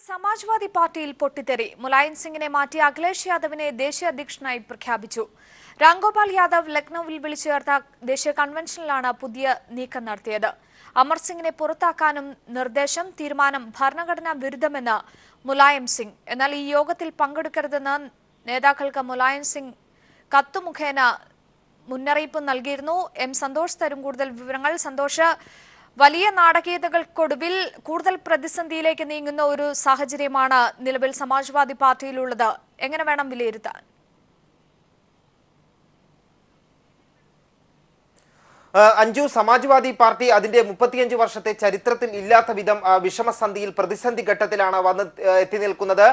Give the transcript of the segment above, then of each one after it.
സമാജ്വാദി പാർട്ടിയിൽ പൊട്ടിത്തെറി. മുലായം സിംഗിനെ മാറ്റി അഖിലേഷ് യാദവിനെ ദേശീയ അധ്യക്ഷനായി പ്രഖ്യാപിച്ചു. രാംഗോപാൽ യാദവ് ലക്നൌവിൽ വിളിച്ചു ചേർത്ത ദേശീയ കൺവെൻഷനിലാണ് പുതിയ നീക്കം നടത്തിയത്. അമർ സിംഗിനെ പുറത്താക്കാനും നിർദ്ദേശം. തീരുമാനം ഭരണഘടനാ വിരുദ്ധമെന്ന് മുലായം സിംഗ്. എന്നാൽ ഈ യോഗത്തിൽ പങ്കെടുക്കരുതെന്ന് നേതാക്കൾക്ക് മുലായം സിംഗ് കത്തുമുഖേന മുന്നറിയിപ്പ് നൽകിയിരുന്നു. എം സന്തോഷ് തരും കൂടുതൽ വിവരങ്ങൾ. സന്തോഷ്, വലിയ നാടകീയതകൾക്കൊടുവിൽ കൂടുതൽ പ്രതിസന്ധിയിലേക്ക് നീങ്ങുന്ന ഒരു സാഹചര്യമാണ് നിലവിൽ സമാജ്വാദി പാർട്ടിയിലുള്ളത്. എങ്ങനെ വേണം വിലയിരുത്താൻ? അഞ്ജു, സമാജ്വാദി പാർട്ടി അതിന്റെ 35 വർഷത്തെ ചരിത്രത്തിൽ ഇല്ലാത്ത വിധം വിഷമസന്ധിയിൽ പ്രതിസന്ധി ഘട്ടത്തിലാണ് എത്തി നിൽക്കുന്നത്.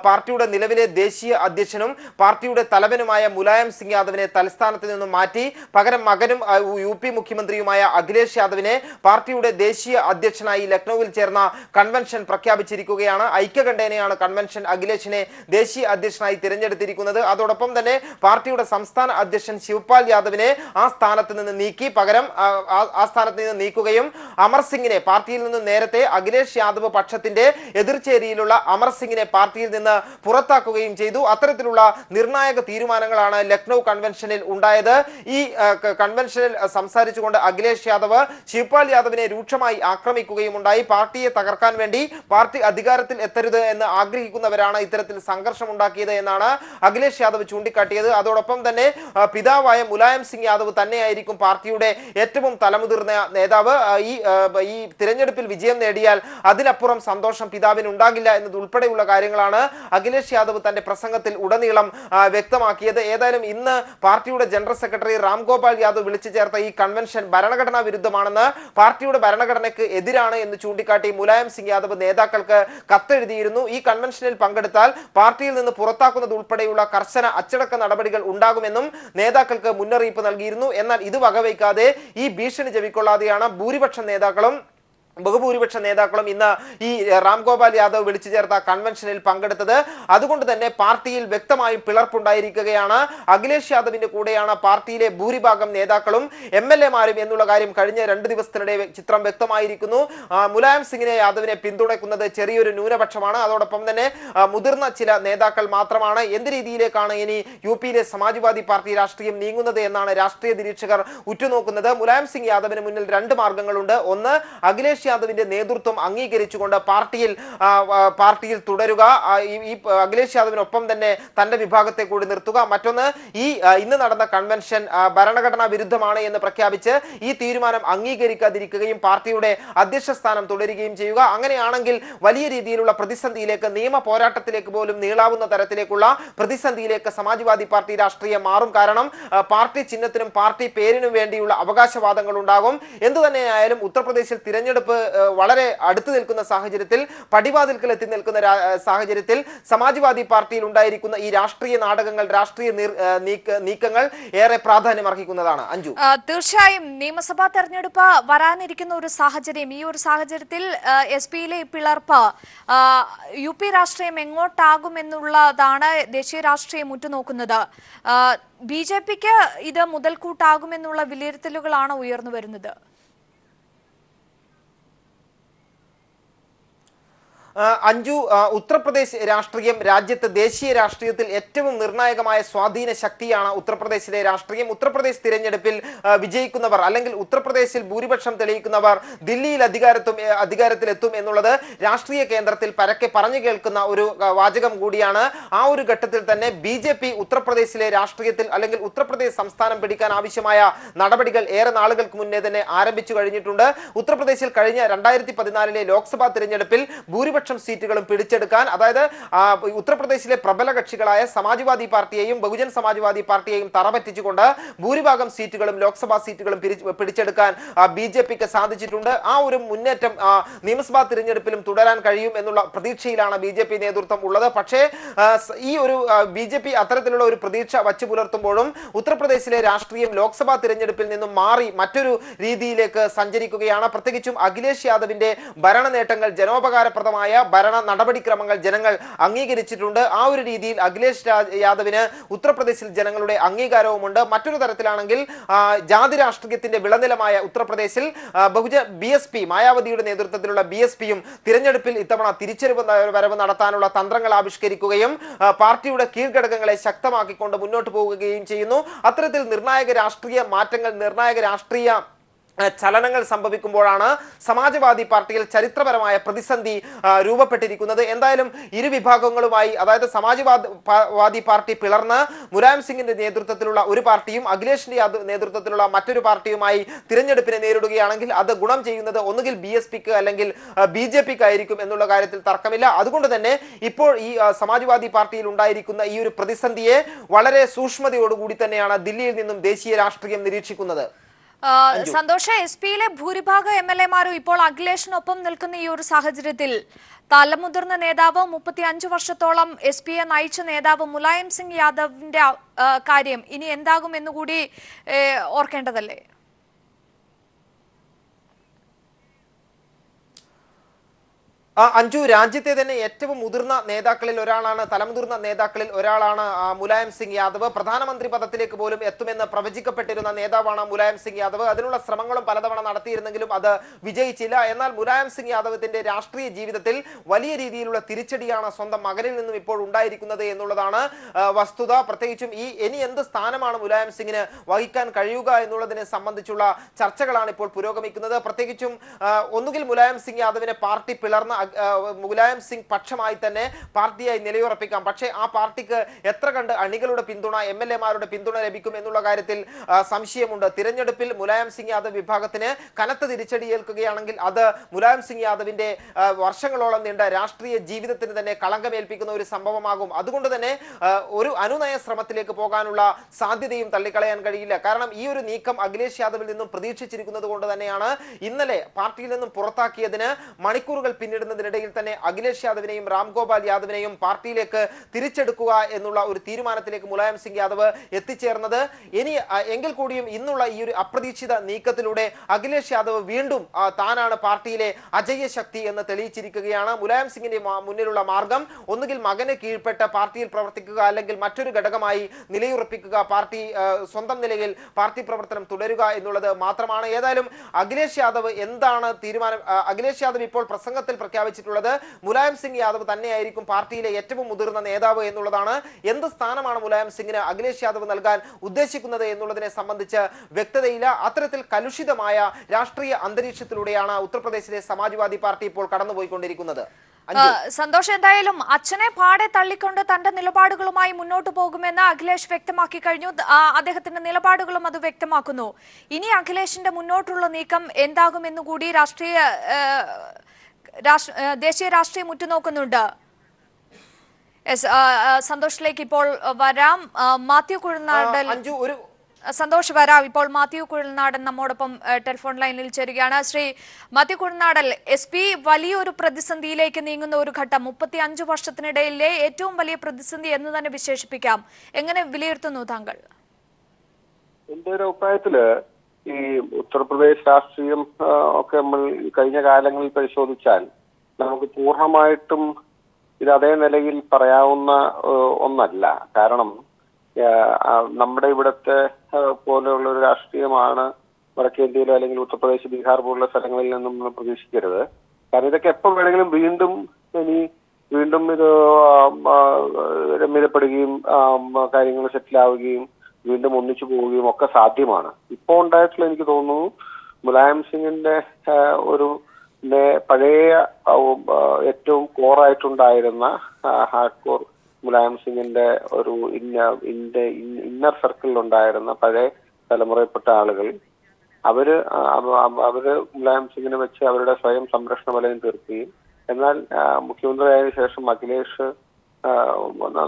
പാർട്ടിയുടെ നിലവിലെ ദേശീയ അധ്യക്ഷനും പാർട്ടിയുടെ തലവനുമായ മുലായം സിംഗ് യാദവിനെ തലസ്ഥാനത്ത് നിന്നും മാറ്റി പകരം മകനും UP മുഖ്യമന്ത്രിയുമായ അഖിലേഷ് യാദവിനെ പാർട്ടിയുടെ ദേശീയ അധ്യക്ഷനായി ലക്നൌവിൽ ചേർന്ന കൺവെൻഷൻ പ്രഖ്യാപിച്ചിരിക്കുകയാണ്. ഐക്യകണ്ഠേനയാണ് കൺവെൻഷൻ അഖിലേഷിനെ ദേശീയ അധ്യക്ഷനായി തിരഞ്ഞെടുത്തിരിക്കുന്നത്. അതോടൊപ്പം തന്നെ പാർട്ടിയുടെ സംസ്ഥാന അധ്യക്ഷൻ ശിവപാൽ യാദവിനെ ആ സ്ഥാനത്ത് നിന്ന് നീക്കി ആ സ്ഥാനത്ത് നിന്ന് നീക്കുകയും അമർ സിംഗിനെ പാർട്ടിയിൽ നിന്ന് നേരത്തെ അഖിലേഷ് യാദവ് പക്ഷത്തിന്റെ എതിർചേരിയിലുള്ള അമർ സിംഗിനെ പാർട്ടിയിൽ നിന്ന് പുറത്താക്കുകയും ചെയ്തു. അത്തരത്തിലുള്ള നിർണായക തീരുമാനങ്ങളാണ് ലക്നൌ കൺവെൻഷനിൽ ഉണ്ടായത്. ഈ കൺവെൻഷനിൽ സംസാരിച്ചുകൊണ്ട് അഖിലേഷ് യാദവ് ശിവപാൽ യാദവിനെ രൂക്ഷമായി ആക്രമിക്കുകയും ഉണ്ടായി. പാർട്ടിയെ തകർക്കാൻ വേണ്ടി പാർട്ടി അധികാരത്തിൽ എത്തരുത് എന്ന് ആഗ്രഹിക്കുന്നവരാണ് ഇത്തരത്തിൽ സംഘർഷം ഉണ്ടാക്കിയത് എന്നാണ് അഖിലേഷ് യാദവ് ചൂണ്ടിക്കാട്ടിയത്. അതോടൊപ്പം തന്നെ പിതാവായ മുലായം സിംഗ് യാദവ് തന്നെയായിരിക്കും പാർട്ടിയുടെ ഏറ്റവും തലമുതിർന്ന നേതാവ്. ഈ തിരഞ്ഞെടുപ്പിൽ വിജയം നേടിയാൽ അതിലപ്പുറം സന്തോഷം പിതാവിന് ഉണ്ടാകില്ല എന്നതുൾപ്പെടെയുള്ള കാര്യങ്ങളാണ് അഖിലേഷ് യാദവ് തന്റെ പ്രസംഗത്തിൽ ഉടനീളം വ്യക്തമാക്കിയത്. ഏതായാലും ഇന്ന് പാർട്ടിയുടെ ജനറൽ സെക്രട്ടറി രാംഗോപാൽ യാദവ് വിളിച്ചു ചേർത്ത ഈ കൺവെൻഷൻ ഭരണഘടനാ വിരുദ്ധമാണെന്ന്, പാർട്ടിയുടെ ഭരണഘടനയ്ക്ക് എതിരാണ് എന്ന് ചൂണ്ടിക്കാട്ടി മുലായം സിംഗ് യാദവ് നേതാക്കൾക്ക് കത്തെഴുതിയിരുന്നു. ഈ കൺവെൻഷനിൽ പങ്കെടുത്താൽ പാർട്ടിയിൽ നിന്ന് പുറത്താക്കുന്നത് ഉൾപ്പെടെയുള്ള കർശന അച്ചടക്ക നടപടികൾ ഉണ്ടാകുമെന്നും നേതാക്കൾക്ക് മുന്നറിയിപ്പ് നൽകിയിരുന്നു. എന്നാൽ ഇത് വകവയ്ക്കാതെ ഈ ഭീഷണി ചെവിക്കൊള്ളാതെയാണ് ബഹുഭൂരിപക്ഷ നേതാക്കളും ഇന്ന് ഈ രാംഗോപാൽ യാദവ് വിളിച്ചു ചേർത്ത കൺവെൻഷനിൽ പങ്കെടുത്തത്. അതുകൊണ്ട് തന്നെ പാർട്ടിയിൽ വ്യക്തമായും പിളർപ്പുണ്ടായിരിക്കുകയാണ്. അഖിലേഷ് യാദവിന്റെ കൂടെയാണ് പാർട്ടിയിലെ ഭൂരിഭാഗം നേതാക്കളും MLA-മാരും എന്നുള്ള കാര്യം കഴിഞ്ഞ 2 ദിവസത്തിനിടെ ചിത്രം വ്യക്തമായിരിക്കുന്നു. മുലായം സിംഗിനെ യാദവിനെ പിന്തുണയ്ക്കുന്നത് ചെറിയൊരു ന്യൂനപക്ഷമാണ്. അതോടൊപ്പം തന്നെ മുതിർന്ന ചില നേതാക്കൾ മാത്രമാണ്. എന്ത് രീതിയിലേക്കാണ് ഇനി UP-യിലെ സമാജ്വാദി പാർട്ടി രാഷ്ട്രീയം നീങ്ങുന്നത് എന്നാണ് രാഷ്ട്രീയ നിരീക്ഷകർ ഉറ്റുനോക്കുന്നത്. മുലായം സിംഗ് യാദവിന് മുന്നിൽ 2 മാർഗങ്ങളുണ്ട്. ഒന്ന്, അഖിലേഷ് യാദവിന്റെ നേതൃത്വം അംഗീകരിച്ചുകൊണ്ട് പാർട്ടിയിൽ തുടരുക, ഈ അഖിലേഷ് യാദവിനൊപ്പം തന്നെ തന്റെ വിഭാഗത്തെ കൂടി നിർത്തുക. മറ്റൊന്ന്, ഇന്ന് നടന്ന കൺവെൻഷൻ ഭരണഘടനാ വിരുദ്ധമാണ് എന്ന് പ്രഖ്യാപിച്ച് ഈ തീരുമാനം അംഗീകരിക്കാതിരിക്കുകയും പാർട്ടിയുടെ അധ്യക്ഷ സ്ഥാനം തുടരുകയും ചെയ്യുക. അങ്ങനെയാണെങ്കിൽ വലിയ രീതിയിലുള്ള പ്രതിസന്ധിയിലേക്ക്, നിയമ പോരാട്ടത്തിലേക്ക് പോലും നീളാവുന്ന തരത്തിലേക്കുള്ള പ്രതിസന്ധിയിലേക്ക് സമാജ്വാദി പാർട്ടി രാഷ്ട്രീയം മാറും. കാരണം പാർട്ടി ചിഹ്നത്തിനും പാർട്ടി പേരിനും വേണ്ടിയുള്ള അവകാശവാദങ്ങൾ ഉണ്ടാകും. എന്തു തന്നെയായാലും ഉത്തർപ്രദേശിൽ തിരഞ്ഞെടുപ്പ് വളരെ അടുത്തു നിൽക്കുന്ന സാഹചര്യത്തിൽ, പടിവാതിൽക്കൽ എത്തി നിൽക്കുന്ന സാഹചര്യത്തിൽ സമാജ്വാദി പാർട്ടിയിൽ ഉണ്ടായിരിക്കുന്ന ഈ രാഷ്ട്രീയ നാടകങ്ങൾ, രാഷ്ട്രീയ നീക്കങ്ങൾ ഏറെ പ്രാധാന്യം അർഹിക്കുന്നതാണ്. അഞ്ജു, തീർച്ചയായും നിയമസഭാ തെരഞ്ഞെടുപ്പ് വരാനിരിക്കുന്ന ഒരു സാഹചര്യം, ഈ ഒരു സാഹചര്യത്തിൽ SP-യിലെ പിളർപ്പ് UP രാഷ്ട്രീയം എങ്ങോട്ടാകുമെന്നുള്ളതാണ് ദേശീയ രാഷ്ട്രീയം ഉറ്റുനോക്കുന്നത്. BJP-ക്ക് ഇത് മുതൽക്കൂട്ടാകുമെന്നുള്ള വിലയിരുത്തലുകളാണ് ഉയർന്നു വരുന്നത്. അഞ്ജു, ഉത്തർപ്രദേശ് രാഷ്ട്രീയം രാജ്യത്ത് ദേശീയ രാഷ്ട്രീയത്തിൽ ഏറ്റവും നിർണായകമായ സ്വാധീന ശക്തിയാണ് ഉത്തർപ്രദേശിലെ രാഷ്ട്രീയം. ഉത്തർപ്രദേശ് തിരഞ്ഞെടുപ്പിൽ വിജയിക്കുന്നവർ അല്ലെങ്കിൽ ഉത്തർപ്രദേശിൽ ഭൂരിപക്ഷം തെളിയിക്കുന്നവർ ദില്ലിയിൽ അധികാരത്തിലെത്തും എന്നുള്ളത് രാഷ്ട്രീയ കേന്ദ്രത്തിൽ പരക്കെ പറഞ്ഞു കേൾക്കുന്ന ഒരു വാചകം കൂടിയാണ്. ആ ഒരു ഘട്ടത്തിൽ തന്നെ BJP ഉത്തർപ്രദേശിലെ രാഷ്ട്രീയത്തിൽ അല്ലെങ്കിൽ ഉത്തർപ്രദേശ് സംസ്ഥാനം പിടിക്കാൻ ആവശ്യമായ നടപടികൾ ഏറെ നാളുകൾക്ക് മുന്നേ തന്നെ ആരംഭിച്ചു കഴിഞ്ഞിട്ടുണ്ട്. ഉത്തർപ്രദേശിൽ കഴിഞ്ഞ 2014-ലെ ലോക്സഭാ തിരഞ്ഞെടുപ്പിൽ ഭൂരിപക്ഷം സീറ്റുകളും പിടിച്ചെടുക്കാൻ, അതായത് ഉത്തർപ്രദേശിലെ പ്രബല കക്ഷികളായ സമാജ്വാദി പാർട്ടിയെയും ബഹുജൻ സമാജ്വാദി പാർട്ടിയെയും തറപറ്റിച്ചുകൊണ്ട് ഭൂരിഭാഗം സീറ്റുകളും ലോക്സഭാ സീറ്റുകളും പിടിച്ചെടുക്കാൻ BJP-ക്ക് സാധിച്ചിട്ടുണ്ട്. ആ ഒരു മുന്നേറ്റം നിയമസഭാ തിരഞ്ഞെടുപ്പിലും തുടരാൻ കഴിയും എന്നുള്ള പ്രതീക്ഷയിലാണ് BJP നേതൃത്വം ഉള്ളത്. പക്ഷേ ഈ ഒരു BJP അത്തരത്തിലുള്ള ഒരു പ്രതീക്ഷ വച്ചു പുലർത്തുമ്പോഴും ഉത്തർപ്രദേശിലെ രാഷ്ട്രീയം ലോക്സഭാ തിരഞ്ഞെടുപ്പിൽ നിന്നും മാറി മറ്റൊരു രീതിയിലേക്ക് സഞ്ചരിക്കുകയാണ്. പ്രത്യേകിച്ചും അഖിലേഷ് യാദവിന്റെ ഭരണ നേട്ടങ്ങൾ, ജനോപകാരപ്രദമായ ഭരണ നടപടിക്രമങ്ങൾ ജനങ്ങൾ അംഗീകരിച്ചിട്ടുണ്ട്. ആ ഒരു രീതിയിൽ അഖിലേഷ് യാദവിന് ഉത്തർപ്രദേശിൽ ജനങ്ങളുടെ അംഗീകാരവുമുണ്ട്. മറ്റൊരു തരത്തിലാണെങ്കിൽ ജാതി രാഷ്ട്രീയത്തിന്റെ വിളനിലമായ ഉത്തർപ്രദേശിൽ BSP മായാവതിയുടെ നേതൃത്വത്തിലുള്ള BSPയും തിരഞ്ഞെടുപ്പിൽ ഇത്തവണ വരവ് നടത്താനുള്ള തന്ത്രങ്ങൾ ആവിഷ്കരിക്കുകയും പാർട്ടിയുടെ കീഴ്ഘടകങ്ങളെ ശക്തമാക്കിക്കൊണ്ട് മുന്നോട്ട് പോവുകയും ചെയ്യുന്നു. അത്തരത്തിൽ നിർണായക രാഷ്ട്രീയ മാറ്റങ്ങൾ, നിർണായക രാഷ്ട്രീയ ചലനങ്ങൾ സംഭവിക്കുമ്പോഴാണ് സമാജ്വാദി പാർട്ടിയിൽ ചരിത്രപരമായ പ്രതിസന്ധി രൂപപ്പെട്ടിരിക്കുന്നത്. എന്തായാലും ഇരു വിഭാഗങ്ങളുമായി, അതായത് സമാജ്വാദി പാർട്ടി പിളർന്ന് മുലായം സിംഗിന്റെ നേതൃത്വത്തിലുള്ള ഒരു പാർട്ടിയും അഖിലേഷിന്റെ നേതൃത്വത്തിലുള്ള മറ്റൊരു പാർട്ടിയുമായി തിരഞ്ഞെടുപ്പിനെ നേരിടുകയാണെങ്കിൽ അത് ഗുണം ചെയ്യുന്നത് ഒന്നുകിൽ BSPക്ക് അല്ലെങ്കിൽ BJPക്ക് ആയിരിക്കും എന്നുള്ള കാര്യത്തിൽ തർക്കമില്ല. അതുകൊണ്ട് തന്നെ ഇപ്പോൾ ഈ സമാജ്വാദി പാർട്ടിയിൽ ഉണ്ടായിരിക്കുന്ന ഈ ഒരു പ്രതിസന്ധിയെ വളരെ സൂക്ഷ്മതയോടുകൂടി തന്നെയാണ് ദില്ലിയിൽ നിന്നും ദേശീയ രാഷ്ട്രീയം നിരീക്ഷിക്കുന്നത്. സന്തോഷ, SP-യിലെ ഭൂരിഭാഗം MLA-മാരും ഇപ്പോൾ അഖിലേഷിനൊപ്പം നിൽക്കുന്ന ഈ ഒരു സാഹചര്യത്തിൽ തലമുതിർന്ന നേതാവ് 35 വർഷത്തോളം SP-യെ നയിച്ച നേതാവ് മുലായം സിംഗ് യാദവിന്റെ കാര്യം ഇനി എന്താകും എന്നുകൂടി ഓർക്കേണ്ടതല്ലേ? അഞ്ജു, രാജ്യത്തെ തന്നെ ഏറ്റവും മുതിർന്ന നേതാക്കളിൽ ഒരാളാണ്, തലമുതിർന്ന നേതാക്കളിൽ ഒരാളാണ് മുലായം സിംഗ് യാദവ്. പ്രധാനമന്ത്രി പദത്തിലേക്ക് പോലും എത്തുമെന്ന് പ്രവചിക്കപ്പെട്ടിരുന്ന നേതാവാണ് മുലായം സിംഗ് യാദവ്. അതിനുള്ള ശ്രമങ്ങളും പലതവണ നടത്തിയിരുന്നെങ്കിലും അത് വിജയിച്ചില്ല. എന്നാൽ മുലായം സിംഗ് യാദവിന്റെ രാഷ്ട്രീയ ജീവിതത്തിൽ വലിയ രീതിയിലുള്ള തിരിച്ചടിയാണ് സ്വന്തം മകനിൽ നിന്നും ഇപ്പോൾ ഉണ്ടായിരിക്കുന്നത് എന്നുള്ളതാണ് വസ്തുത. പ്രത്യേകിച്ചും ഇനി എന്ത് സ്ഥാനമാണ് മുലായം സിംഗിന് വഹിക്കാൻ കഴിയുക എന്നുള്ളതിനെ സംബന്ധിച്ചുള്ള ചർച്ചകളാണ് ഇപ്പോൾ പുരോഗമിക്കുന്നത്. പ്രത്യേകിച്ചും ഒന്നുകിൽ മുലായം സിംഗ് യാദവിനെ പാർട്ടി പിളർന്ന മുലായം സിംഗ് പക്ഷമായി തന്നെ പാർട്ടിയായി നിലയുറപ്പിക്കാം. പക്ഷേ ആ പാർട്ടിക്ക് എത്ര കണ്ട് അണികളുടെ പിന്തുണ, MLA-മാരുടെ പിന്തുണ ലഭിക്കും എന്നുള്ള കാര്യത്തിൽ സംശയമുണ്ട്. തിരഞ്ഞെടുപ്പിൽ മുലായം സിംഗ് യാദവ് വിഭാഗത്തിന് കനത്ത തിരിച്ചടിയേൽക്കുകയാണെങ്കിൽ അത് മുലായം സിംഗ് യാദവിന്റെ വർഷങ്ങളോളം നീണ്ട രാഷ്ട്രീയ ജീവിതത്തിന് തന്നെ കളങ്കമേൽപ്പിക്കുന്ന ഒരു സംഭവമാകും. അതുകൊണ്ട് തന്നെ ഒരു അനുനയ ശ്രമത്തിലേക്ക് പോകാനുള്ള സാധ്യതയും തള്ളിക്കളയാൻ കഴിയില്ല. കാരണം ഈ ഒരു നീക്കം അഖിലേഷ് യാദവിൽ നിന്നും പ്രതീക്ഷിച്ചിരിക്കുന്നത് കൊണ്ട് തന്നെയാണ് ഇന്നലെ പാർട്ടിയിൽ നിന്നും പുറത്താക്കിയതിന് മണിക്കൂറുകൾ പിന്നിടുന്നതിനിടയിൽ തന്നെ അഖിലേഷ് യാദവിനെയും രാംഗോപാൽ യാദവിനെയും പാർട്ടിയിലേക്ക് തിരിച്ചെടുക്കുക എന്നുള്ള ഒരു തീരുമാനത്തിലേക്ക് മുലായം സിംഗ് യാദവ് എത്തിച്ചേർന്നത്. എങ്കിൽ കൂടിയും ഇന്നുള്ള ഈ ഒരു അപ്രതീക്ഷിത നീക്കത്തിലൂടെ അഖിലേഷ് യാദവ് വീണ്ടും താനാണ് പാർട്ടിയിലെ അജയ്യ ശക്തി എന്ന് തെളിയിച്ചിരിക്കുകയാണ്. മുലായം സിംഗിന്റെ മുന്നിലുള്ള മാർഗം ഒന്നുകിൽ മകന് കീഴ്പ്പെട്ട പാർട്ടിയിൽ പ്രവർത്തിക്കുക, അല്ലെങ്കിൽ മറ്റൊരു ഘടകമായി നിലയുറപ്പിക്കുക, പാർട്ടി സ്വന്തം നിലയിൽ പാർട്ടി പ്രവർത്തനം തുടരുക എന്നുള്ളത് മാത്രമാണ്. ഏതായാലും അഖിലേഷ് യാദവ് എന്താണ് തീരുമാനം? അഖിലേഷ് യാദവ് ഇപ്പോൾ പ്രസംഗത്തിൽ പ്രഖ്യാപിച്ചിട്ടുള്ളത് മുലായം സിംഗ് യാദവ് തന്നെയായിരിക്കും പാർട്ടിയിലെ ഏറ്റവും മുതിർന്ന നേതാവ് എന്നുള്ളതാണ്. എന്ത് സ്ഥാനമാണ് മുലായം സിംഗിന് അഖിലേഷ് യാദവ് നൽകാൻ ഉദ്ദേശിക്കുന്നത് എന്നുള്ളതിനെ സംബന്ധിച്ച് വ്യക്തതയില്ല. അത്തരത്തിൽ കലുഷിതമായ രാഷ്ട്രീയ അന്തരീക്ഷത്തിലൂടെയാണ് ഉത്തർപ്രദേശിലെ സമാജ്വാദി പാർട്ടി ഇപ്പോൾ കടന്നുപോയിക്കൊണ്ടിരിക്കുന്നത്. സന്തോഷ്, എന്തായാലും അച്ഛനെ പാടെ തള്ളിക്കൊണ്ട് തന്റെ നിലപാടുകളുമായി മുന്നോട്ട് പോകുമെന്ന് അഖിലേഷ് വ്യക്തമാക്കി കഴിഞ്ഞു. അദ്ദേഹത്തിന്റെ നിലപാടുകളും അത് വ്യക്തമാക്കുന്നു. ഇനി അഖിലേഷിന്റെ മുന്നോട്ടുള്ള നീക്കം എന്താകുമെന്നുകൂടി ദേശീയ രാഷ്ട്രീയം ഉറ്റുനോക്കുന്നുണ്ട്. സന്തോഷിലേക്ക് ഇപ്പോൾ വരാം. മാത്യു കുഴൽനാടൻ സന്തോഷ് വരാം. ഇപ്പോൾ മാത്യു കുഴൽനാടൻ നമ്മോടൊപ്പം ടെലിഫോൺ ലൈനിൽ ചേരുകയാണ്. ശ്രീ മാത്യു കുഴൽനാടൻ, SP വലിയൊരു പ്രതിസന്ധിയിലേക്ക് നീങ്ങുന്ന ഒരു ഘട്ടം, 35 വർഷത്തിനിടയിലെ ഏറ്റവും വലിയ പ്രതിസന്ധി എന്ന് തന്നെ വിശേഷിപ്പിക്കാം. എങ്ങനെ വിലയിരുത്തുന്നു താങ്കൾ? എന്റെ ഒരു അഭിപ്രായത്തില് ഈ ഉത്തർപ്രദേശ് രാഷ്ട്രീയം ഒക്കെ നമ്മൾ കഴിഞ്ഞ കാലങ്ങളിൽ പരിശോധിച്ചാൽ നമുക്ക് പൂർണ്ണമായിട്ടും ഇത് അതേ നിലയിൽ പറയാവുന്ന ഒന്നല്ല. കാരണം നമ്മുടെ ഇവിടുത്തെ പോലെയുള്ള ഒരു രാഷ്ട്രീയമാണ് വടക്കേന്ത്യയിലോ അല്ലെങ്കിൽ ഉത്തർപ്രദേശ്, ബീഹാർ പോലുള്ള സ്ഥലങ്ങളിൽ നിന്നും നമ്മൾ പ്രതീക്ഷിക്കരുത്. കാരണം ഇതൊക്കെ എപ്പോൾ വേണമെങ്കിലും വീണ്ടും ഇത് രമ്യതപ്പെടുകയും കാര്യങ്ങൾ സെറ്റിലാവുകയും വീണ്ടും ഒന്നിച്ചു പോവുകയും ഒക്കെ സാധ്യമാണ്. ഇപ്പോൾ ഉണ്ടായിട്ടുള്ള എനിക്ക് തോന്നുന്നു മുലായം സിംഗിന്റെ ഒരു പഴയ ഏറ്റവും കോറായിട്ടുണ്ടായിരുന്ന ഹാർഡ് കോർ മുലായം സിംഗിന്റെ ഒരു ഇന്നർ സർക്കിളിൽ ഉണ്ടായിരുന്ന പഴയ തലമുറയിൽപ്പെട്ട ആളുകൾ അവര് മുലായം സിംഗിനെ വെച്ച് അവരുടെ സ്വയം സംരക്ഷണ വലയം തീർക്കുകയും, എന്നാൽ മുഖ്യമന്ത്രിയായതിനു ശേഷം അഖിലേഷ്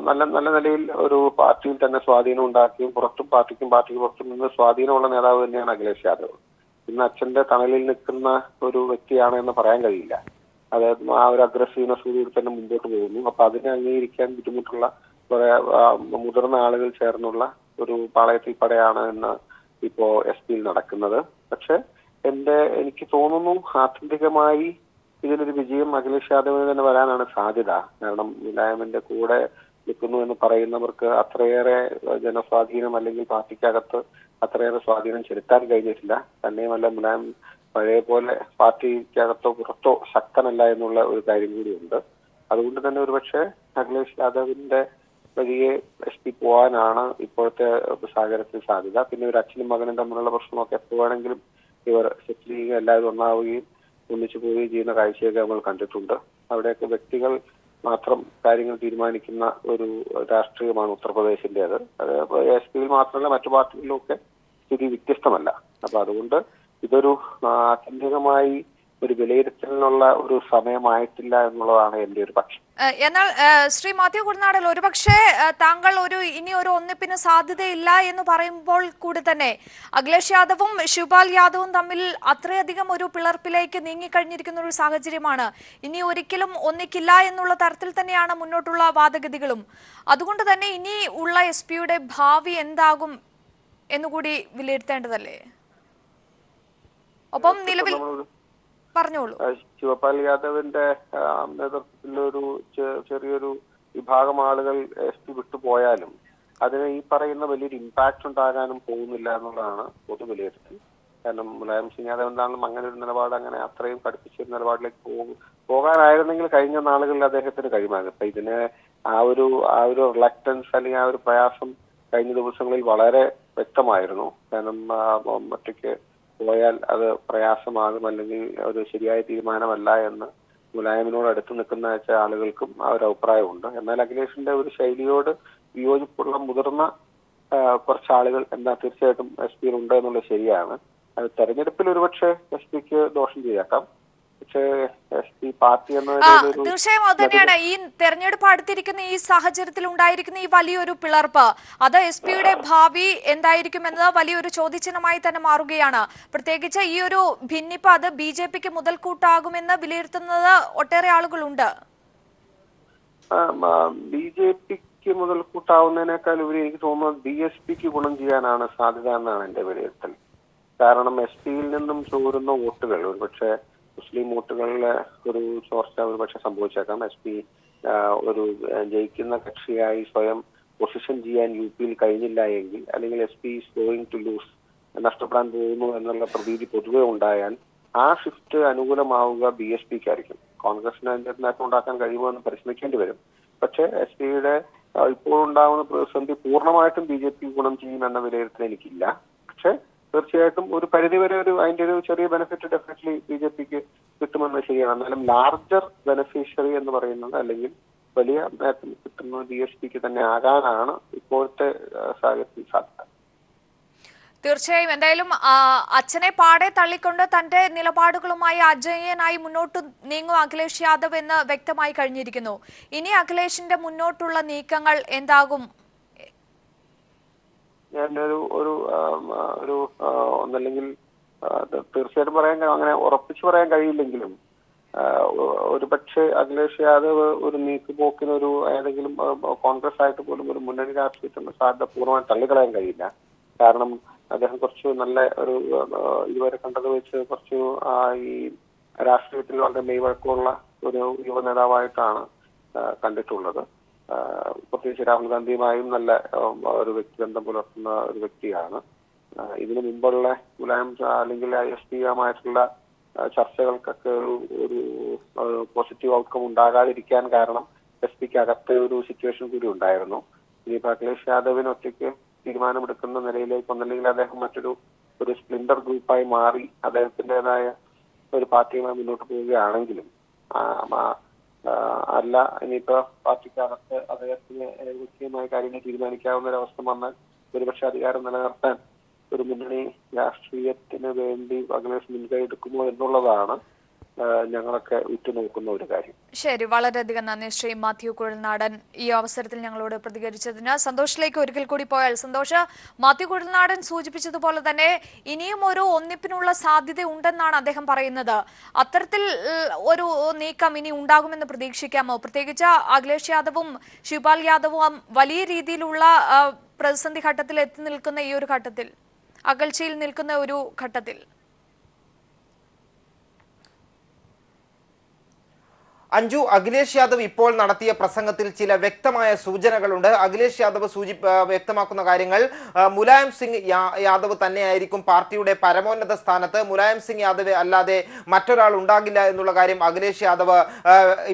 നല്ല നിലയിൽ ഒരു പാർട്ടിയിൽ തന്നെ സ്വാധീനം ഉണ്ടാക്കുകയും പാർട്ടിക്ക് പുറത്തും നിന്ന് സ്വാധീനമുള്ള നേതാവ് തന്നെയാണ് അഖിലേഷ് യാദവ്. ഇന്ന് അച്ഛന്റെ തണലിൽ നിൽക്കുന്ന ഒരു വ്യക്തിയാണ് എന്ന് പറയാൻ കഴിയില്ല. അതായത് ആ ഒരു അഗ്രസീവ്നെസ് കൂടി തന്നെ മുമ്പോട്ട് പോകുന്നു. അപ്പൊ അതിനെ അംഗീകരിക്കാൻ ബുദ്ധിമുട്ടുള്ള കുറെ മുതിർന്ന ആളുകൾ ചേർന്നുള്ള ഒരു പാളയത്തിൽ പടയാണ് എന്ന് ഇപ്പോ SP നടക്കുന്നത്. പക്ഷെ എനിക്ക് തോന്നുന്നു ആത്യന്തികമായി ഇതിലൊരു വിജയം അഖിലേഷ് യാദവിന് തന്നെ വരാനാണ് സാധ്യത. കാരണം മുലായമിന്റെ കൂടെ നിൽക്കുന്നു എന്ന് പറയുന്നവർക്ക് അത്രയേറെ ജനസ്വാധീനം അല്ലെങ്കിൽ പാർട്ടിക്കകത്ത് അത്രയേറെ സ്വാധീനം ചെലുത്താൻ കഴിഞ്ഞിട്ടില്ല. തന്നെയുമല്ല, മുലായം പഴയ പോലെ പാർട്ടിക്കകത്തോ പുറത്തോ ശക്തനല്ല എന്നുള്ള ഒരു കാര്യം കൂടിയുണ്ട്. അതുകൊണ്ട് തന്നെ ഒരുപക്ഷെ അഖിലേഷ് യാദവിന്റെ വഴിയെ SP പോകാനാണ് ഇപ്പോഴത്തെ സാഹചര്യത്തിൽ സാധ്യത. പിന്നെ ഒരു അച്ഛനും മകനും തമ്മിലുള്ള പ്രശ്നമൊക്കെ എപ്പോ വേണമെങ്കിലും ഇവർ സെറ്റിൽ ചെയ്യുകയും എല്ലാവരും ഒന്നാവുകയും ഒന്നിച്ചു പോവുകയും ചെയ്യുന്ന കാഴ്ചയൊക്കെ നമ്മൾ കണ്ടിട്ടുണ്ട്. അവിടെയൊക്കെ വ്യക്തികൾ മാത്രം കാര്യങ്ങൾ തീരുമാനിക്കുന്ന ഒരു രാഷ്ട്രീയമാണ് ഉത്തർപ്രദേശിന്റേത്. അത് SP മാത്രമല്ല മറ്റു പാർട്ടികളിലും ഒക്കെ സ്ഥിതി വ്യത്യസ്തമല്ല. അപ്പൊ അതുകൊണ്ട് ഇതൊരു ആത്യന്തികമായി ഒരു വിലയിരുത്തലിനുള്ള ഒരു സമയമായിട്ടില്ല എന്നുള്ളതാണ് എന്റെ ഒരു പക്ഷം. എന്നാൽ ശ്രീ മാത്യു കുഴൽനാടൻ, ഒരുപക്ഷെ താങ്കൾ ഇനി ഒരു ഒന്നിപ്പിന് സാധ്യതയില്ല എന്ന് പറയുമ്പോൾ കൂടി തന്നെ അഖിലേഷ് യാദവും ശിവപാൽ യാദവും തമ്മിൽ അത്രയധികം ഒരു പിളർപ്പിലേക്ക് നീങ്ങിക്കഴിഞ്ഞിരിക്കുന്ന ഒരു സാഹചര്യമാണ്. ഇനി ഒരിക്കലും ഒന്നിക്കില്ല എന്നുള്ള തരത്തിൽ തന്നെയാണ് മുന്നോട്ടുള്ള വാദഗതികളും. അതുകൊണ്ട് തന്നെ ഇനി ഉള്ള SP-യുടെ ഭാവി എന്താകും എന്നുകൂടി വിലയിരുത്തേണ്ടതല്ലേ? ഒപ്പം നിലവിൽ പറഞ്ഞോളൂ. ശിവപാൽ യാദവിന്റെ നേതൃത്വത്തിലൊരു ചെറിയൊരു വിഭാഗം ആളുകൾ SP വിട്ടുപോയാലും അതിന് ഈ പറയുന്ന വലിയൊരു ഇമ്പാക്ട് ഉണ്ടാകാനും പോകുന്നില്ല എന്നുള്ളതാണ് പൊതു വിലയിരുത്തൽ. കാരണം മുലായം സിംഗ് യാദവ് എന്താണെങ്കിലും അങ്ങനെ ഒരു നിലപാട് അങ്ങനെ അത്രയും കടുപ്പിച്ചൊരു നിലപാടിലേക്ക് പോകാനായിരുന്നെങ്കിൽ കഴിഞ്ഞ നാളുകളിൽ അദ്ദേഹത്തിന് കഴിയുമായിരുന്നു. അപ്പൊ ഇതിന് ആ ഒരു റിലക്റ്റൻസ് അല്ലെങ്കിൽ ആ ഒരു പ്രയാസം കഴിഞ്ഞ ദിവസങ്ങളിൽ വളരെ വ്യക്തമായിരുന്നു. കാരണം ഒറ്റയ്ക്ക് പോയാൽ അത് പ്രയാസമാകും അല്ലെങ്കിൽ ഒരു ശരിയായ തീരുമാനമല്ല എന്ന് മുലായമിനോട് അടുത്ത് നിൽക്കുന്ന ആളുകൾക്കും ആ ഒരു അഭിപ്രായമുണ്ട്. എന്നാൽ അഖിലേഷിന്റെ ഒരു ശൈലിയോട് വിയോജിപ്പുള്ള മുതിർന്ന കുറച്ച് ആളുകൾ തീർച്ചയായിട്ടും SP ഉണ്ട് എന്നുള്ളത് ശരിയാണ്. അത് തെരഞ്ഞെടുപ്പിൽ ഒരുപക്ഷെ SP-ക്ക് ദോഷം ചെയ്തേക്കാം. പക്ഷേ SP പാർട്ടി എന്ന തീർച്ചയായും അത് തന്നെയാണ് ഈ തെരഞ്ഞെടുപ്പ് അടുത്തിരിക്കുന്ന ഈ സാഹചര്യത്തിൽ ഉണ്ടായിരിക്കുന്ന ഈ വലിയൊരു പിളർപ്പ്. അത് SP-യുടെ ഭാവി എന്തായിരിക്കും എന്നത് വലിയൊരു ചോദ്യചിഹ്നമായി തന്നെ മാറുകയാണ്. പ്രത്യേകിച്ച് ഈ ഒരു ഭിന്നിപ്പ് അത് BJP-ക്ക് മുതൽക്കൂട്ടാകുമെന്ന് വിലയിരുത്തുന്നത് ഒട്ടേറെ ആളുകളുണ്ട്. BJP-ക്ക് മുതൽക്കൂട്ടാവുന്നതിനേക്കാൾ ഉപരി എനിക്ക് തോന്നുന്നത് BSP-ക്ക് ഗുണം ചെയ്യാനാണ് സാധ്യത എന്നാണ് എന്റെ വിലയിരുത്തൽ. കാരണം SP-യിൽ നിന്നും ചോരുന്ന വോട്ടുകൾ ഒരുപക്ഷെ മുസ്ലിം വോട്ടുകളിലെ ഒരു ചോർച്ച ഒരുപക്ഷെ സംഭവിച്ചേക്കാം. SP ഒരു ജയിക്കുന്ന കക്ഷിയായി സ്വയം പൊസിഷൻ ചെയ്യാൻ UP-യിൽ കഴിഞ്ഞില്ല എങ്കിൽ, അല്ലെങ്കിൽ SP is going to lose, നഷ്ടപ്പെടാൻ പോകുന്നു എന്നുള്ള പ്രതീതി പൊതുവെ ഉണ്ടായാൽ ആ ഷിഫ്റ്റ് അനുകൂലമാവുക BSP-ക്കായിരിക്കും. കോൺഗ്രസിന് അതിന്റെ നേട്ടം ഉണ്ടാക്കാൻ കഴിയുമോ എന്ന് പരിശ്രമിക്കേണ്ടി വരും. പക്ഷേ SP-യുടെ ഇപ്പോഴുണ്ടാവുന്ന പ്രതിസന്ധി പൂർണ്ണമായിട്ടും BJP ഗുണം ചെയ്യുമെന്ന വിലയിരുത്തൽ എനിക്കില്ല. പക്ഷെ തീർച്ചയായിട്ടും ഒരു പരിധിവരെ അതിന്റെ ഒരു ചെറിയ ബെനിഫിറ്റ് ഡെഫിനറ്റ്ലി BJP-ക്ക് കിട്ടുമെന്ന് ശരിയാണ്. എന്നാലും ലാർജർ ബെനിഫിഷ്യറി എന്ന് പറയുന്നത് അല്ലെങ്കിൽ വലിയ നേട്ടം കിട്ടുന്നത് BSP-ക്ക് തന്നെ ആകാനാണ് ഇപ്പോഴത്തെ സാഹചര്യത്തിൽ സാധ്യത. തീർച്ചയായും എന്തായാലും അച്ഛനെ പാടെ തള്ളിക്കൊണ്ട് തന്റെ നിലപാടുകളുമായി അജയ്യനായി മുന്നോട്ട് നീങ്ങും അഖിലേഷ് യാദവ് എന്ന് വ്യക്തമായി കഴിഞ്ഞിരിക്കുന്നു. ഇനി അഖിലേഷിന്റെ മുന്നോട്ടുള്ള നീക്കങ്ങൾ എന്താകും? ഒരു ഒന്നല്ലെങ്കിൽ തീർച്ചയായിട്ടും അങ്ങനെ ഉറപ്പിച്ചു പറയാൻ കഴിയില്ലെങ്കിലും ഒരുപക്ഷെ അഖിലേഷ് യാദവ് ഒരു നീക്കുപോക്കിനൊരു ഏതെങ്കിലും കോൺഗ്രസ് ആയിട്ട് പോലും ഒരു മുന്നണി രാഷ്ട്രീയത്തിന്റെ സാധ്യത പൂർണ്ണമായി തള്ളിക്കളയാൻ കഴിയില്ല. കാരണം അദ്ദേഹം കുറച്ച് നല്ല ഒരു ഇതുവരെ കണ്ടത് വെച്ച് കുറച്ച് ഈ രാഷ്ട്രീയത്തിൽ വളരെ മെയ്വഴക്കമുള്ള ഒരു യുവ നേതാവായിട്ടാണ് കണ്ടിട്ടുള്ളത്. പ്രത്യേകിച്ച് രാഹുൽ ഗാന്ധിയുമായും നല്ല ഒരു വ്യക്തിബന്ധം പുലർത്തുന്ന ഒരു വ്യക്തിയാണ്. ഇതിനു മുമ്പുള്ള മുലായം അല്ലെങ്കിൽ SP-യുമായിട്ടുള്ള ചർച്ചകൾക്കൊക്കെ ഒരു പോസിറ്റീവ് ഔട്ട്കം ഉണ്ടാകാതിരിക്കാൻ കാരണം SP-ക്ക് അകത്തെ ഒരു സിറ്റുവേഷൻ കൂടി ഉണ്ടായിരുന്നു. ഇനിയിപ്പോ അഖിലേഷ് യാദവിന് ഒറ്റയ്ക്ക് തീരുമാനമെടുക്കുന്ന നിലയിലേക്ക് ഒന്നല്ലെങ്കിൽ അദ്ദേഹം മറ്റൊരു സ്പ്ലിൻഡർ ഗ്രൂപ്പായി മാറി അദ്ദേഹത്തിൻ്റെതായ ഒരു പാർട്ടിയുമായി മുന്നോട്ട് പോവുകയാണെങ്കിലും അല്ല ഇനിയിപ്പോ പാർട്ടിക്കകത്ത് അദ്ദേഹത്തിന് ഏകപക്ഷീയമായ കാര്യങ്ങൾ തീരുമാനിക്കാവുന്ന ഒരവസ്ഥ വന്നാൽ ഒരുപക്ഷെ അധികാരം നിലനിർത്താൻ ഒരു മുന്നണി രാഷ്ട്രീയത്തിന് വേണ്ടി അഖിലേഷ് മുൻകൈ എടുക്കുമോ എന്നുള്ളതാണ് ഞങ്ങളൊക്കെ ഉറ്റുനോക്കുന്ന ഒരു കാര്യം. ശരി, വളരെയധികം നന്ദി ശ്രീ മാത്യു കുഴൽനാടൻ ഈ അവസരത്തിൽ ഞങ്ങളോട് പ്രതികരിച്ചതിന്. സന്തോഷിലേക്ക് ഒരിക്കൽ കൂടി പോയാൽ സന്തോഷ്, മാത്യു കുഴൽനാടൻ സൂചിപ്പിച്ചതുപോലെ തന്നെ ഇനിയും ഒരു ഒന്നിപ്പിനുള്ള സാധ്യത ഉണ്ടെന്നാണ് അദ്ദേഹം പറയുന്നത്. അത്തരത്തിൽ ഒരു നീക്കം ഇനി ഉണ്ടാകുമെന്ന് പ്രതീക്ഷിക്കാമോ? പ്രത്യേകിച്ച് അഖിലേഷ് യാദവും ശിവപാൽ യാദവും വലിയ രീതിയിലുള്ള പ്രതിസന്ധി ഘട്ടത്തിൽ എത്തി നിൽക്കുന്ന ഈ ഒരു ഘട്ടത്തിൽ, അകൽച്ചയിൽ നിൽക്കുന്ന ഒരു ഘട്ടത്തിൽ. അഞ്ജു, അഖിലേഷ് യാദവ് ഇപ്പോൾ നടത്തിയ പ്രസംഗത്തിൽ ചില വ്യക്തമായ സൂചനകളുണ്ട്. അഖിലേഷ് യാദവ് വ്യക്തമാക്കുന്ന കാര്യങ്ങൾ മുലായം സിംഗ് യാദവ് തന്നെയായിരിക്കും പാർട്ടിയുടെ പരമോന്നത സ്ഥാനത്ത്. മുലായം സിംഗ് യാദവ് അല്ലാതെ മറ്റൊരാൾ ഉണ്ടാകില്ല എന്നുള്ള കാര്യം അഖിലേഷ് യാദവ്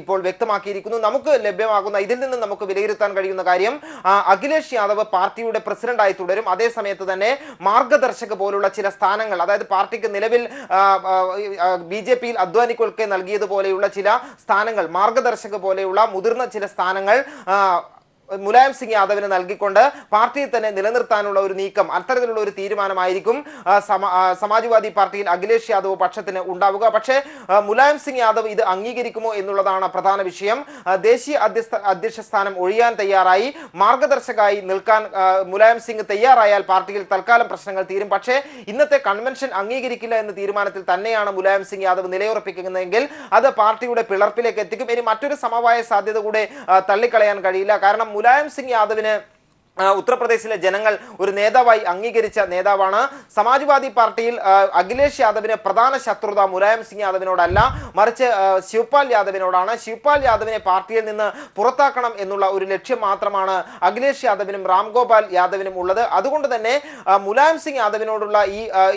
ഇപ്പോൾ വ്യക്തമാക്കിയിരിക്കുന്നു. നമുക്ക് ലഭ്യമാകുന്ന ഇതിൽ നിന്ന് നമുക്ക് വിലയിരുത്താൻ കഴിയുന്ന കാര്യം അഖിലേഷ് യാദവ് പാർട്ടിയുടെ പ്രസിഡന്റായി തുടരും. അതേസമയത്ത് തന്നെ മാർഗദർശക പോലുള്ള ചില സ്ഥാനങ്ങൾ, അതായത് പാർട്ടിക്ക് നിലവിൽ BJP-യിൽ അദ്വാനിക്കൊക്കെ നൽകിയതുപോലെയുള്ള ചില സ്ഥാനങ്ങൾ, മാർഗദർശക പോലെയുള്ള മുതിർന്ന ചില സ്ഥാനങ്ങൾ മുലായം സിംഗ് യാദവിന് നൽകിക്കൊണ്ട് പാർട്ടിയെ തന്നെ നിലനിർത്താനുള്ള ഒരു നീക്കം, അത്തരത്തിലുള്ള ഒരു തീരുമാനമായിരിക്കും സമാജ്വാദി പാർട്ടിയിൽ അഖിലേഷ് യാദവ് പക്ഷത്തിന് ഉണ്ടാവുക. പക്ഷേ മുലായം സിംഗ് യാദവ് ഇത് അംഗീകരിക്കുമോ എന്നുള്ളതാണ് പ്രധാന വിഷയം. ദേശീയ അധ്യക്ഷ സ്ഥാനം ഒഴിയാൻ തയ്യാറായി, മാർഗദർശകമായി നിൽക്കാൻ മുലായം സിംഗ് തയ്യാറായാൽ പാർട്ടിയിൽ തൽക്കാലം പ്രശ്നങ്ങൾ തീരും. പക്ഷേ ഇന്നത്തെ കൺവെൻഷൻ അംഗീകരിക്കില്ല എന്ന തീരുമാനത്തിൽ തന്നെയാണ് മുലായം സിംഗ് യാദവ് നിലയുറപ്പിക്കുന്നതെങ്കിൽ അത് പാർട്ടിയുടെ പിളർപ്പിലേക്ക് എത്തിക്കും. ഇനി മറ്റൊരു സമവായ സാധ്യത കൂടെ തള്ളിക്കളയാൻ കഴിയില്ല. കാരണം മുലായം സിംഗ് യാദവിന് ഉത്തർപ്രദേശിലെ ജനങ്ങൾ ഒരു നേതാവായി അംഗീകരിച്ച നേതാവാണ്. സമാജ്വാദി പാർട്ടിയിൽ അഖിലേഷ് യാദവിന് പ്രധാന ശത്രുത മുലായം സിംഗ് യാദവിനോടല്ല, മറിച്ച് ശിവപാൽ യാദവിനോടാണ്. ശിവപാൽ യാദവിനെ പാർട്ടിയിൽ നിന്ന് പുറത്താക്കണം എന്നുള്ള ഒരു ലക്ഷ്യം മാത്രമാണ് അഖിലേഷ് യാദവിനും രാംഗോപാൽ യാദവിനും ഉള്ളത്. അതുകൊണ്ട് തന്നെ മുലായം സിംഗ് യാദവിനോടുള്ള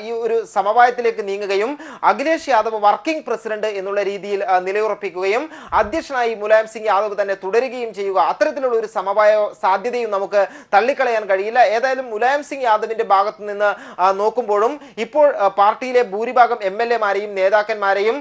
ഈ ഒരു സമവായത്തിലേക്ക് നീങ്ങുകയും അഖിലേഷ് യാദവ് വർക്കിംഗ് പ്രസിഡന്റ് എന്നുള്ള രീതിയിൽ നിലയുറപ്പിക്കുകയും അധ്യക്ഷനായി മുലായം സിംഗ് യാദവ് തന്നെ തുടരുകയും ചെയ്യുക, അത്തരത്തിലുള്ള ഒരു സമവായ സാധ്യതയും നമുക്ക് തള്ളിക്കളയാൻ കഴിയില്ല. ഏതായാലും മുലായം സിംഗ് യാദവിന്റെ ഭാഗത്ത് നിന്ന് നോക്കുമ്പോഴും ഇപ്പോൾ പാർട്ടിയിലെ ഭൂരിഭാഗം MLA-മാരെയും നേതാക്കന്മാരെയും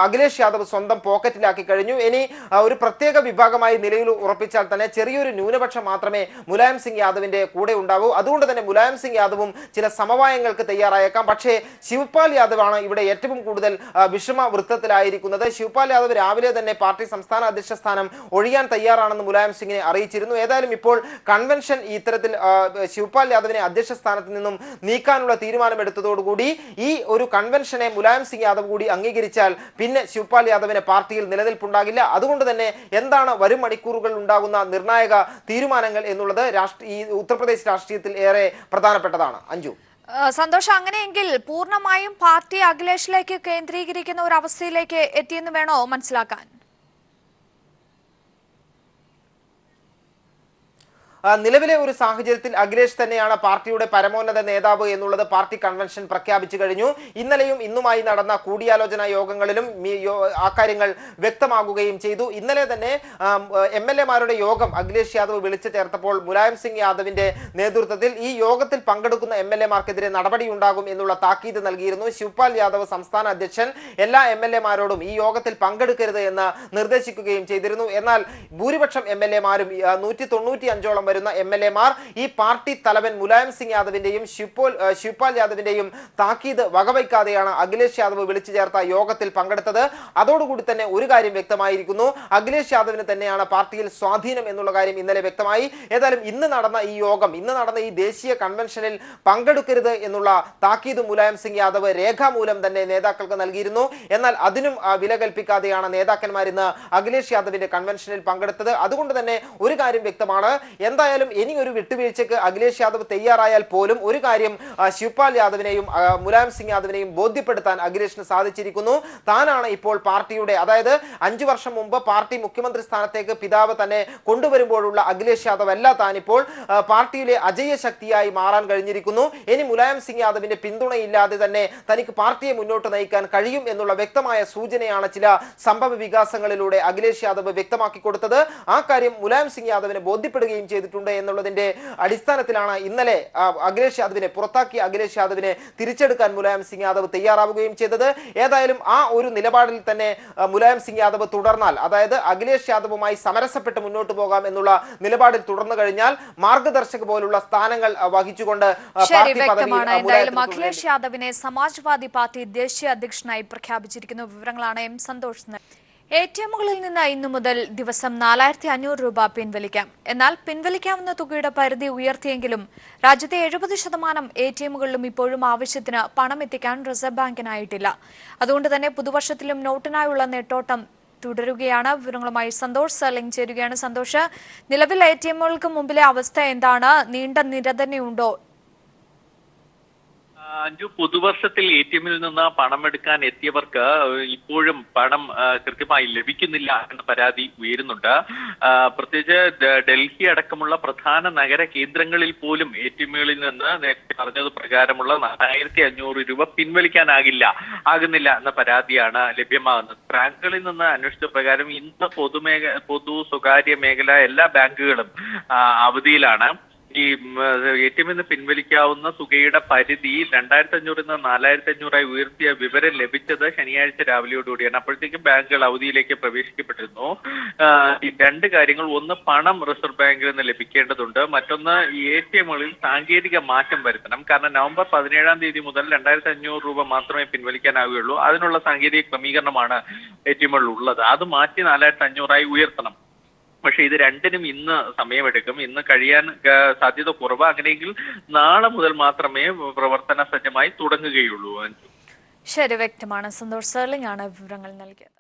അഖിലേഷ് യാദവ് സ്വന്തം പോക്കറ്റിലാക്കി കഴിഞ്ഞു. ഇനി ഒരു പ്രത്യേക വിഭാഗമായി നിലയിൽ ഉറപ്പിച്ചാൽ തന്നെ ചെറിയൊരു ന്യൂനപക്ഷം മാത്രമേ മുലായം സിംഗ് യാദവിന്റെ കൂടെ ഉണ്ടാവൂ. അതുകൊണ്ട് തന്നെ മുലായം സിംഗ് യാദവും ചില സമവായങ്ങൾക്ക് തയ്യാറായേക്കാം. പക്ഷേ ശിവപാൽ യാദവാണ് ഇവിടെ ഏറ്റവും കൂടുതൽ വിഷമ വൃത്തത്തിലായിരിക്കുന്നത്. ശിവപാൽ യാദവ് രാവിലെ തന്നെ പാർട്ടി സംസ്ഥാന അധ്യക്ഷ സ്ഥാനം ഒഴിയാൻ തയ്യാറാണെന്ന് മുലായം സിംഗിനെ അറിയിച്ചിരുന്നു. ഏതായാലും ഇപ്പോൾ കൺവെൻഷൻ ഇത്തരത്തിൽ ശിവപാൽ യാദവിനെ അധ്യക്ഷ സ്ഥാനത്ത് നിന്നും നീക്കാനുള്ള തീരുമാനമെടുത്തതോടുകൂടി ഈ ഒരു കൺവെൻഷനെ മുലായം സിംഗ് യാദവ് കൂടി അംഗീകരിച്ചാൽ പിന്നെ ശിവപാൽ യാദവിന് പാർട്ടിയിൽ നിലനിൽപ്പുണ്ടാകില്ല. അതുകൊണ്ട് തന്നെ എന്താണ് വരും മണിക്കൂറുകളിൽ ഉണ്ടാകുന്ന നിർണായക തീരുമാനങ്ങൾ എന്നുള്ളത് ഈ ഉത്തർപ്രദേശ് രാഷ്ട്രീയത്തിൽ ഏറെ പ്രധാനപ്പെട്ടതാണ്. അഞ്ജു, സന്തോഷം, അങ്ങനെയെങ്കിൽ പൂർണ്ണമായും പാർട്ടി അഖിലേഷിലേക്ക് കേന്ദ്രീകരിക്കുന്ന ഒരു അവസ്ഥയിലേക്ക് എത്തിയെന്ന് വേണോ മനസ്സിലാക്കാൻ? നിലവിലെ ഒരു സാഹചര്യത്തിൽ അഖിലേഷ് തന്നെയാണ് പാർട്ടിയുടെ പരമോന്നത നേതാവ് എന്നുള്ളത് പാർട്ടി കൺവെൻഷൻ പ്രഖ്യാപിച്ചു കഴിഞ്ഞു. ഇന്നലെയും ഇന്നുമായി നടന്ന കൂടിയാലോചനാ യോഗങ്ങളിലും ആ കാര്യങ്ങൾ വ്യക്തമാകുകയും ചെയ്തു. ഇന്നലെ തന്നെ MLA-മാരുടെ യോഗം അഖിലേഷ് യാദവ് വിളിച്ചു ചേർത്തപ്പോൾ മുലായം സിംഗ് യാദവിന്റെ നേതൃത്വത്തിൽ ഈ യോഗത്തിൽ പങ്കെടുക്കുന്ന MLA-മാർക്കെതിരെ നടപടിയുണ്ടാകും എന്നുള്ള താക്കീത് നൽകിയിരുന്നു. ശിവപാൽ യാദവ് സംസ്ഥാന അധ്യക്ഷൻ എല്ലാ MLA-മാരോടും ഈ യോഗത്തിൽ പങ്കെടുക്കരുത് എന്ന് നിർദ്ദേശിക്കുകയും ചെയ്തിരുന്നു. എന്നാൽ ഭൂരിപക്ഷം MLA-മാരും 195ഓളം വരുന്ന MLA-മാർ ഈ പാർട്ടി തലവൻ മുലായം സിംഗ് യാദവിന്റെയും ശിവപാൽ യാദവിന്റെയും താക്കീത് വകവയ്ക്കാതെയാണ് അഖിലേഷ് യാദവ് വിളിച്ചു ചേർത്ത യോഗത്തിൽ പങ്കെടുത്തത്. അതോടുകൂടി തന്നെ ഒരു കാര്യം വ്യക്തമായിരിക്കുന്നു, അഖിലേഷ് യാദവിന് തന്നെയാണ് പാർട്ടിയിൽ സ്വാധീനം എന്നുള്ള കാര്യം ഇന്നലെ വ്യക്തമായി. ഏതായാലും ഇന്ന് നടന്ന ഈ ദേശീയ കൺവെൻഷനിൽ പങ്കെടുക്കരുത് എന്നുള്ള താക്കീത് മുലായം സിംഗ് യാദവ് രേഖാമൂലം തന്നെ നേതാക്കൾക്ക് നൽകിയിരുന്നു. എന്നാൽ അതിനും വില കൽപ്പിക്കാതെയാണ് നേതാക്കന്മാർ ഇന്ന് അഖിലേഷ് യാദവിന്റെ കൺവെൻഷനിൽ പങ്കെടുത്തത്. അതുകൊണ്ട് തന്നെ ഒരു കാര്യം വ്യക്തമാണ്, എന്തായാലും ഇനി ഒരു വിട്ടുവീഴ്ചയ്ക്ക് അഖിലേഷ് യാദവ് തയ്യാറായാൽ പോലും ഒരു കാര്യം ശിവപാൽ യാദവിനെയും മുലായം സിംഗ് യാദവിനെയും ബോധ്യപ്പെടുത്താൻ അഖിലേഷിന് സാധിച്ചിരിക്കുന്നു. താനാണ് ഇപ്പോൾ പാർട്ടിയുടെ, അതായത് 5 വർഷം മുമ്പ് പാർട്ടി മുഖ്യമന്ത്രി സ്ഥാനത്തേക്ക് പിതാവ് തന്നെ കൊണ്ടുവരുമ്പോഴുള്ള അഖിലേഷ് യാദവ് അല്ല താനിപ്പോൾ പാർട്ടിയിലെ അജയ്യ ശക്തിയായി മാറാൻ കഴിഞ്ഞിരിക്കുന്നു. ഇനി മുലായം സിംഗ് യാദവിന്റെ പിന്തുണയില്ലാതെ തന്നെ തനിക്ക് പാർട്ടിയെ മുന്നോട്ട് നയിക്കാൻ കഴിയും എന്നുള്ള വ്യക്തമായ സൂചനയാണ് ചില സംഭവ വികാസങ്ങളിലൂടെ അഖിലേഷ് യാദവ് വ്യക്തമാക്കി കൊടുത്തത്. ആ കാര്യം മുലായം സിംഗ് യാദവിനെ ബോധ്യപ്പെടുകയും ചെയ്തിട്ടുണ്ട് എന്നുള്ളതിന്റെ അടിസ്ഥാനത്തിലാണ് ഇന്നലെ പുറത്താക്കിയ അഖിലേഷ് യാദവിനെ തിരിച്ചെടുക്കാൻ മുലായം സിംഗ് യാദവ് തയ്യാറാവുകയും ചെയ്തത്. ഏതായാലും ആ ഒരു നിലപാടിൽ തന്നെ മുലായം സിംഗ് യാദവ് തുടർന്നാൽ, അതായത് അഖിലേഷ് യാദവുമായി സമരസപ്പെട്ട് മുന്നോട്ട് പോകാം എന്നുള്ള നിലപാടിൽ തുടർന്നു കഴിഞ്ഞാൽ മാർഗദർശക പോലുള്ള സ്ഥാനങ്ങൾ വഹിച്ചുകൊണ്ട് അഖിലേഷ് യാദവിനെ സമാജ്വാദി പാർട്ടി ദേശീയ അധ്യക്ഷനായി പ്രഖ്യാപിച്ചിരിക്കുന്ന വിവരങ്ങളാണ് സന്തോഷ്. ATM-കളിൽ നിന്ന് ഇന്നു മുതൽ ദിവസം 4500 രൂപ പിൻവലിക്കാം. എന്നാൽ പിൻവലിക്കാവുന്ന തുകയുടെ പരിധി ഉയർത്തിയെങ്കിലും രാജ്യത്തെ 70% ATM-കളിലും ഇപ്പോഴും ആവശ്യത്തിന് പണം എത്തിക്കാൻ റിസർവ് ബാങ്കിനായിട്ടില്ല. അതുകൊണ്ട് തന്നെ പുതുവർഷത്തിലും നോട്ടിനായുള്ള നെട്ടോട്ടം തുടരുകയാണ്. വിവരങ്ങളുമായി സന്തോഷ് സർലിംഗ് ചേരുകയാണ്. സന്തോഷ്, നിലവിൽ ATM-കൾക്ക് മുമ്പിലെ അവസ്ഥ എന്താണ്? നീണ്ട നിര തന്നെയുണ്ടോ? അഞ്ചു പുതുവർഷത്തിൽ ATM-ൽ നിന്ന് പണം എടുക്കാൻ എത്തിയവർക്ക് ഇപ്പോഴും പണം കൃത്യമായി ലഭിക്കുന്നില്ല എന്ന പരാതി ഉയരുന്നുണ്ട്. പ്രത്യേകിച്ച് ഡൽഹി അടക്കമുള്ള പ്രധാന നഗര കേന്ദ്രങ്ങളിൽ പോലും ATM-കളിൽ നിന്ന് നേരത്തെ പറഞ്ഞത് പ്രകാരമുള്ള 4500 രൂപ ആകുന്നില്ല എന്ന പരാതിയാണ് ലഭ്യമാകുന്നത്. ബാങ്കുകളിൽ നിന്ന് അന്വേഷിച്ച പ്രകാരം ഇന്ന് പൊതു സ്വകാര്യ മേഖല എല്ലാ ബാങ്കുകളും അവധിയിലാണ്. ഈ ATM-ൽ നിന്ന് പിൻവലിക്കാവുന്ന തുകയുടെ പരിധി 2500 നിന്ന് 4500 ഉയർത്തിയ വിവരം ലഭിച്ചത് ശനിയാഴ്ച രാവിലെയോടുകൂടിയാണ്. അപ്പോഴത്തേക്കും ബാങ്കുകൾ അവധിയിലേക്ക് പ്രവേശിക്കപ്പെട്ടിരുന്നു. ഈ രണ്ട് കാര്യങ്ങൾ, ഒന്ന് പണം റിസർവ് ബാങ്കിൽ നിന്ന് ലഭിക്കേണ്ടതുണ്ട്, മറ്റൊന്ന് ഈ ATM-കളിൽ സാങ്കേതിക മാറ്റം വരുത്തണം. കാരണം നവംബർ 17-ാം തീയതി മുതൽ 2500 രൂപ മാത്രമേ പിൻവലിക്കാനാവുകയുള്ളൂ. അതിനുള്ള സാങ്കേതിക ക്രമീകരണമാണ് ATM-കളിൽ ഉള്ളത്. അത് മാറ്റി 4500 ഉയർത്തണം. പക്ഷെ ഇത് രണ്ടിനും ഇന്ന് സമയമെടുക്കും. ഇന്ന് കഴിയാൻ സാധ്യത കുറവ്. അങ്ങനെയെങ്കിൽ നാളെ മുതൽ മാത്രമേ പ്രവർത്തന സജ്ജമായി തുടങ്ങുകയുള്ളൂ. ശരി, വ്യക്തമാണ്. സന്തോഷ് സർലിംഗ് ആണ് വിവരങ്ങൾ നൽകിയത്.